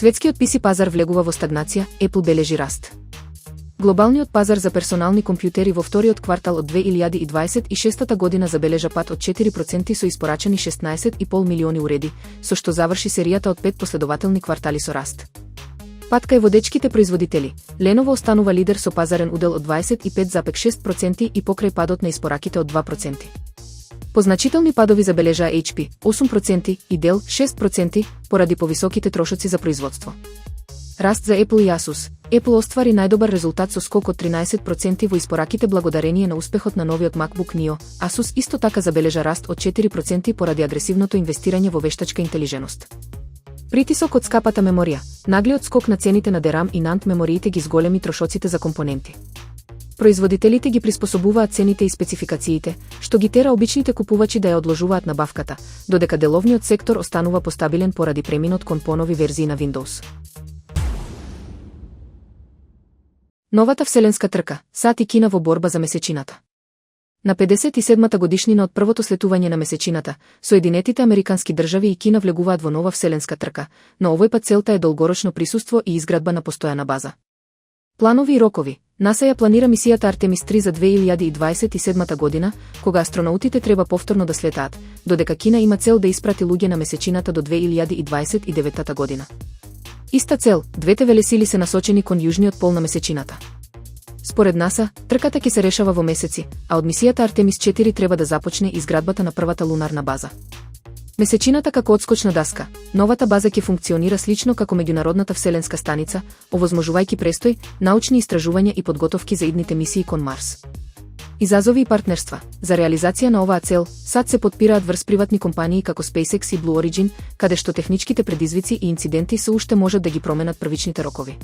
Светскиот PC пазар влегува во стагнација, Apple бележи раст. Глобалниот пазар за персонални компјутери во вториот квартал од 2026 година забележа пад од 4% со испорачани 16,5 милиони уреди, со што заврши серијата од 5 последователни квартали со раст. Пад кај водечките производители, Lenovo останува лидер со пазарен удел од 25,6% и покрај падот на испораките од 2%. Позначителни падови забележаа HP 8% и Dell 6% поради повисоките трошоци за производство. Раст за Apple и Asus. Apple оствари најдобар резултат со скок од 13% во испораките благодарение на успехот на новиот MacBook Neo. Asus исто така забележа раст од 4% поради агресивното инвестирање во вештачка интелиженост. Притисок од скапата меморија, наглиот скок на цените на DRAM и NAND мемориите ги зголеми трошоците за компоненти. Производителите ги приспособуваат цените и спецификациите, што ги тера обичните купувачи да ја одложуваат набавката, додека деловниот сектор останува постабилен поради преминот кон понови верзии на Windows. Новата вселенска трка, САД и Кина во борба за месечината. На 57-та годишнина од првото слетување на месечината, Соединетите американски држави и Кина влегуваат во нова вселенска трка, но овој пат целта е долгорочно присуство и изградба на постојана база. Планови и рокови. НАСА ја планира мисијата Артемис 3 за 2027 година, кога астронаутите треба повторно да слетаат, додека Кина има цел да испрати луѓе на месечината до 2029 година. Иста цел, двете велесили се насочени кон јужниот пол на месечината. Според НАСА, трката ќе се решава во месеци, а од мисијата Артемис 4 треба да започне изградбата на првата лунарна база. Месечината како одскочна даска, новата база ќе функционира слично како меѓународната вселенска станица, овозможувајќи престој, научни истражувања и подготовки за идните мисии кон Марс. Изазови и партнерства. За реализација на оваа цел, САД се подпираат врз приватни компании како SpaceX и Blue Origin, каде што техничките предизвици и инциденти се уште можат да ги променат првичните рокови.